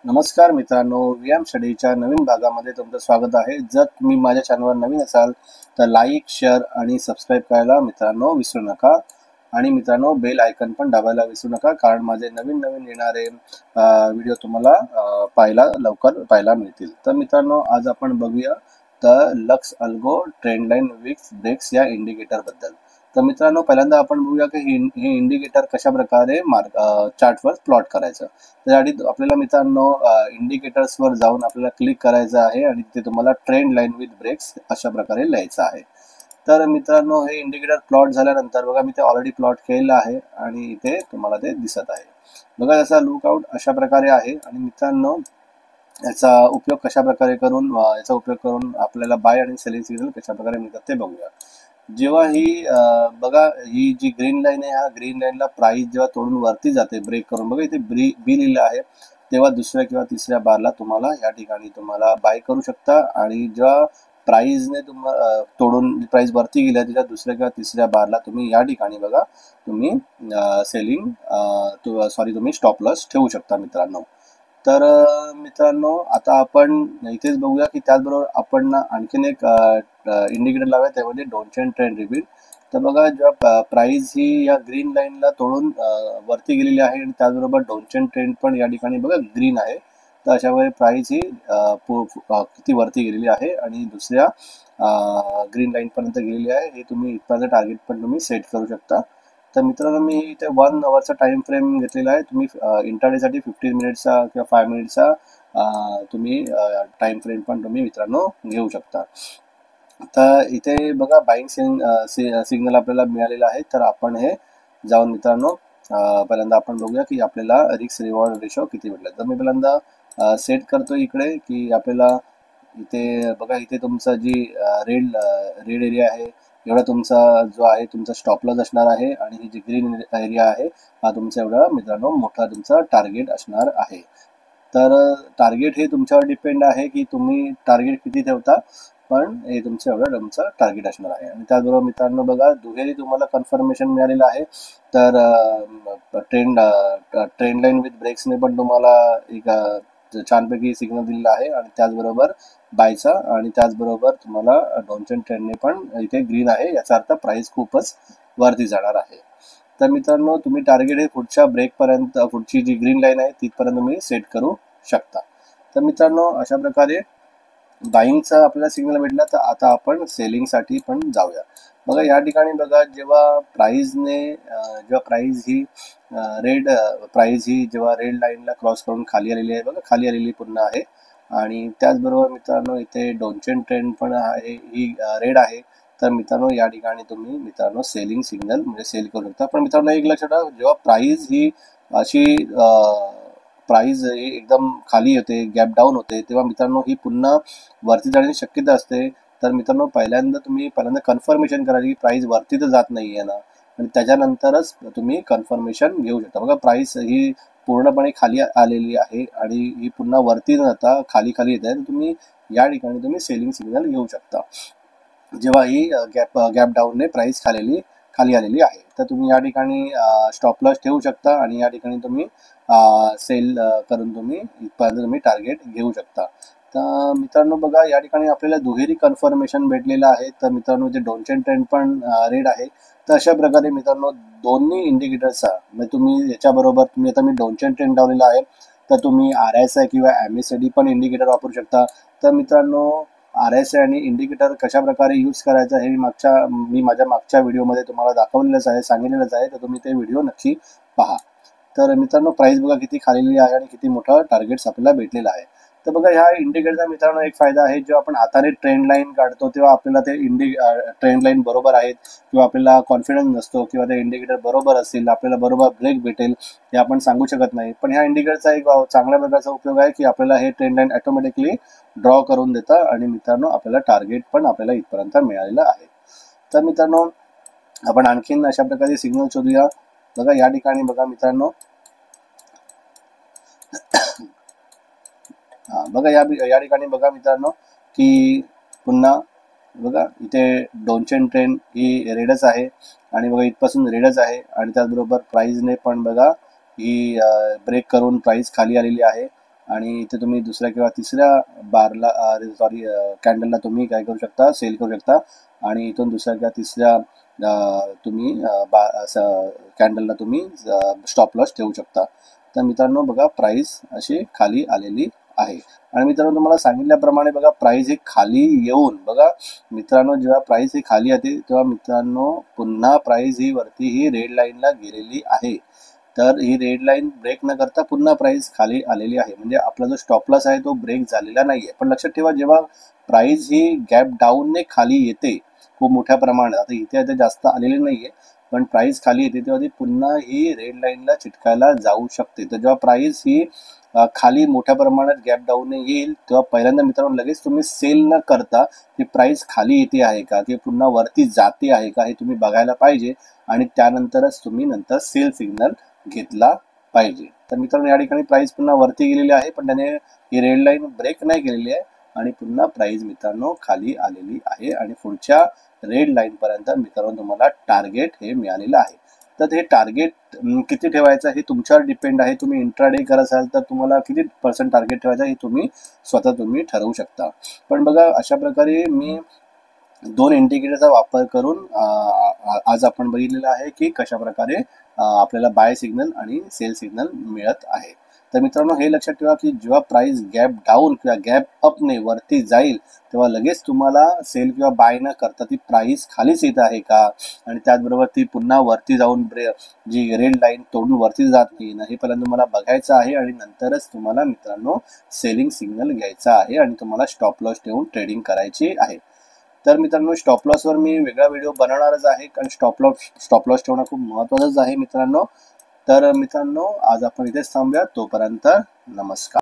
नमस्कार मित्रांनो, व्यायाम स्टडीच्या नवीन भागामध्ये तुमचं स्वागत आहे. जर तुम्ही माझ्या चॅनलवर नवीन असाल तर लाईक, शेअर आणि सबस्क्राईब करायला मित्रांनो विसरू नका. आणि मित्रांनो बेल आयकन पण दाबायला विसरू नका, कारण माझे नवीन नवीन येणारे व्हिडिओ तुम्हाला लवकर पाहायला मिळतील. तर मित्रांनो आज आपण बघूया तर Lux algo trendline wicks breaks या इंडिकेटर बद्दल. तर मित्रांनो पहिल्यांदा आपण बघूया की हे इंडिकेटर कशा प्रकारे चार्टवर प्लॉट करायचं. त्यासाठी आपल्याला मित्रांनो इंडिकेटर्सवर जाऊन आपल्याला क्लिक करायचं आहे आणि तिथे तुम्हाला ट्रेंड लाईन विथ ब्रेक्स अशा प्रकारे लिहायचं आहे. तर मित्रांनो हे इंडिकेटर प्लॉट झाल्यानंतर बघा मी ते ऑलरेडी प्लॉट केलेलं आहे आणि इथे तुम्हाला ते दिसत आहे. बघा याचा लुकआउट अशा प्रकारे आहे. आणि मित्रांनो याचा उपयोग कशा प्रकारे करून आपल्याला बाय आणि सेलिंग सिग्नल कशा प्रकारे मिळतात ते बघूया. जेव्हा बघा ही जी ग्रीन लाईन आहे, ह्या ग्रीन लाईनला प्राइस जेव्हा तोडून वरती जाते ब्रेक करून, बघा इथे बी लिहिलं आहे, तेव्हा दुसऱ्या किंवा तिसऱ्या बारला तुम्हाला या ठिकाणी तुम्हाला बाय करू शकता. आणि जेव्हा प्राइसने तोडून प्राइस वरती गेल्या त्याच्या दुसऱ्या किंवा तिसऱ्या बारला तुम्ही या ठिकाणी बघा तुम्ही तुम्ही स्टॉप लॉस ठेवू शकता मित्रांनो. तर मित्रांनो आता आपण इथेच बघूया की त्याचबरोबर आपण ना आणखीन एक इंडिकेटर लावूया, त्यामध्ये डोनचेन ट्रेंड रिपीट. तर बघा जेव्हा प्राइस ही या ग्रीन लाईनला तोडून वरती गेलेली आहे आणि त्याचबरोबर डोनचेन ट्रेंड पण या ठिकाणी बघा ग्रीन आहे, तर अशा वेळी प्राइस ही किती वरती गेलेली आहे आणि दुसऱ्या ग्रीन लाईन पर्यंत गेलेली आहे. हे तुम्ही इथपर्यंत टार्गेट पण तुम्ही सेट करू शकता. तर मित्रांनो मी इथे 1 अवरचा टाइम फ्रेम घेतलेला आहे. तुम्ही इंटरडेसाठी 15 मिनिटचा किंवा 5 मिनिटचा तुम्ही टाइम फ्रेम पण तुम्ही मित्रांनो घेऊ शकता. तर इथे बघा बाईंग सिग्नल आपल्याला मिळालेला आहे. तर आपण हे जाऊन मित्रांनो पहिल्यांदा आपण बघूया की आपल्याला रिस्क रिवॉर्ड रेशो किती भेटला. तर मी पहिल्यांदा सेट करतो इकडे की आपल्याला इथे बघा इथे तुमचा जी रेड एरिया आहे एवढा तुमचा जो आहे तुमचा स्टॉप लॉस असणार आहे. आणि ही जी ग्रीन एरिया आहे हा तुमचा एवढा मित्रांनो मोठा तुमचा टार्गेट असणार आहे. तर टार्गेट हे तुमच्यावर डिपेंड आहे की तुम्ही टार्गेट किती ठेवता, पण हे तुमचं टार्गेट असणार आहे. आणि त्याचबरोबर मित्रांनो बघा दुहेरी तुम्हाला कन्फर्मेशन मिळालेलं आहे. तर ट्रेंड लाईन विथ ब्रेक्सने पण तुम्हाला एक छानपैकी सिग्नल दिलेला आहे. आणि त्याचबरोबर बायचा आणि त्याचबरोबर तुम्हाला डॉनचन ट्रेंडने पण इथे ग्रीन आहे, याचा अर्थ प्राइस खूपच वरती जाणार आहे. तर मित्रांनो तुम्ही टार्गेट हे पुढच्या ब्रेकपर्यंत, पुढची जी ग्रीन लाईन आहे तिथपर्यंत तुम्ही सेट करू शकता. तर मित्रांनो अशा प्रकारे बाईंगचा आपल्याला सिग्नल भेटला. तर आता आपण सेलिंगसाठी पण जाऊया. बघा या ठिकाणी बघा जेव्हा प्राइस ही जेव्हा रेड लाईनला क्रॉस करून खाली आलेली आहे, बघा खाली आलेली पुन्हा आहे. आणि त्याचबरोबर मित्रांनो इथे डोनचेन ट्रेंड पण आहे, ही रेड आहे. तर मित्रांनो या ठिकाणी तुम्ही मित्रांनो सेलिंग सिग्नल म्हणजे सेल करू शकता. पण मित्रांनो एक लक्षात ठेवा, जेव्हा प्राइस ही अशी प्राइस ही एकदम खाली होते, गॅप डाऊन होते, तेव्हा मित्रांनो ही पुन्हा वरती जाण्याची शक्यता असते. तर मित्रांनो पहिल्यांदा कन्फर्मेशन करा की प्राइस वरती तर जात नाही आहे ना, आणि त्याच्यानंतरच तुम्ही कन्फर्मेशन घेऊ शकता. बघा प्राइस ही पूर्णपणे खाली आलेली आहे आणि ही पुन्हा वरती न जाता खाली खाली येत आहे. तर तुम्ही या ठिकाणी तुम्ही सेलिंग सिग्नल घेऊ शकता जेव्हा ही गॅप डाऊनने प्राइस खाली आलेली आहे. तर तुम्ही या ठिकाणी स्टॉप लॉस ठेवू शकता आणि या ठिकाणी तुम्ही सेल करून तुम्ही टार्गेट घेऊ शकता. तर मित्रांनो बघा या ठिकाणी आपल्याला दुहेरी कन्फर्मेशन भेटलेलं आहे. तर मित्रांनो इथे डोनचेन ट्रेंड पण रेड आहे. तर अशा प्रकारे मित्रांनो दोन्ही इंडिकेटर्सचा म्हणजे तुम्ही याच्याबरोबर आता मी डोनचेन ट्रेंड लावलेला आहे, तर तुम्ही RSI किंवा MACD पण इंडिकेटर वापरू शकता. तर मित्रांनो RSI आणि इंडिकेटर कशा प्रकारे यूज करायचा हे मी माझ्या मागच्या व्हिडिओमध्ये तुम्हाला दाखवलेलंच आहे, सांगितलेलंच आहे. तर तुम्ही ते व्हिडिओ नक्की पहा. तर मित्रांनो प्राइस बघा किती खालेली आहे आणि किती मोठा टार्गेट्स आपल्याला भेटलेला आहे. तर बघा ह्या इंडिकेटरचा मित्रांनो एक फायदा आहे, जेव्हा आपण हाताने ट्रेंड लाईन काढतो तेव्हा आपल्याला ते ट्रेंड लाईन बरोबर आहेत किंवा आपल्याला कॉन्फिडन्स नसतो किंवा ते इंडिकेटर बरोबर असेल, आपल्याला बरोबर ब्रेक भेटेल हे आपण सांगू शकत नाही. पण ह्या इंडिकेटरचा एक चांगल्या प्रकारचा उपयोग आहे की आपल्याला हे ट्रेंड लाईन ऑटोमॅटिकली ड्रॉ करून देतं आणि मित्रांनो आपल्याला टार्गेट पण आपल्याला इथपर्यंत मिळालेलं आहे. तर मित्रांनो आपण आणखीन अशा प्रकारे सिग्नल शोधूया. बघा या ठिकाणी बघा मित्रांनो बघा या ठिकाणी बघा मित्रांनो की पुन्हा बघा इथे डोनचेन ट्रेंड ही रेडच आहे आणि बघा इथपासून रेडच आहे. आणि त्याचबरोबर प्राइसने पण बघा ही ब्रेक करून प्राइस खाली आलेली आहे आणि इथे तुम्ही दुसऱ्या किंवा तिसऱ्या बारला सॉरी कॅन्डलला तुम्ही काय करू शकता, सेल करू शकता आणि इथून दुसऱ्या किंवा तिसऱ्या तुम्ही कॅन्डलला तुम्ही स्टॉप लॉस ठेवू शकता. तर मित्रांनो बघा प्राइस अशी खाली आलेली आहे. आणि मित्रांनो तुम्हाला सांगितल्याप्रमाणे बघा प्राइस ही खाली येऊन बघा मित्रांनो, जेव्हा प्राइस ही खाली येते तेव्हा मित्रांनो पुन्हा प्राइस ही वरती ही रेड लाईनला गेलेली आहे. तर ही रेड लाईन ब्रेक न करता पुन्हा प्राइस खाली आलेली आहे. म्हणजे आपला जो स्टॉप लॉस आहे तो ब्रेक झालेला नाहीये. पण लक्षात ठेवा, जेव्हा प्राइस ही गॅप डाऊनने खाली येते खूप मोठ्या प्रमाणात, आता इथे आता जास्त आलेली नाहीये, पण प्राइस खाली येते तेव्हा ती पुन्हा ही रेड लाईनला चिटकायला जाऊ शकते. तर जेव्हा प्राइस ही खाली मोठ्या प्रमाणात गॅप डाऊन येईल तेव्हा पहिल्यांदा मित्रांनो लगेच तुम्ही सेल न करता ती प्राइस खाली येते आहे का, की पुन्हा वरती जाते आहे का, हे तुम्ही बघायला पाहिजे आणि त्यानंतरच तुम्ही नंतर सेल सिग्नल घेतला पाहिजे. तर मित्रांनो या ठिकाणी प्राइस पुन्हा वरती गेलेली आहे, पण त्याने ही रेड लाईन ब्रेक नाही केलेली आहे आणि पुन्हा प्राइस मित्रांनो खाली आलेली आहे आणि पुढच्या रेड लाईन पर्यंत मित्रांनो तुम्हाला टार्गेट हे मिळालेलं आहे. तर हे टार्गेट किती ठेवायचं हे तुमच्यावर डिपेंड आहे. तुम्ही इंट्राडे करत असाल तर तुम्हाला किती % टार्गेट ठेवायचं हे तुम्ही स्वतः तुम्ही ठरवू शकता. पण बघा अशा प्रकारे मी 2 इंडिकेटरचा वापर करून आज आपण बघितलेलं आहे की कशा प्रकारे आपल्याला बाय सिग्नल आणि सेल सिग्नल मिळत आहे. तर मित्रांनो हे लक्षात ठेवा की जेव्हा प्राइस गॅप डाऊन किंवा गॅप अपने वरती जाईल तेव्हा लगेच तुम्हाला सेल किंवा बाय न करता ती प्राइस खालीच येत आहे का आणि त्याचबरोबर ती पुन्हा वरती जाऊन जी रेड लाईन तोडून वरती जात नाही ना, हे पहिल्यांदा तुम्हाला बघायचं आहे आणि नंतरच तुम्हाला मित्रांनो सेलिंग सिग्नल घ्यायचा आहे आणि तुम्हाला स्टॉप लॉस ठेवून ट्रेडिंग करायची आहे. तर मित्रांनो स्टॉप लॉसवर मी वेगळा व्हिडिओ बनवणारच आहे, कारण स्टॉप लॉस ठेवणं खूप महत्त्वाचंच आहे मित्रांनो. तर मित्रांनो आज आपण इथेच थांबूया. तोपर्यंत नमस्कार.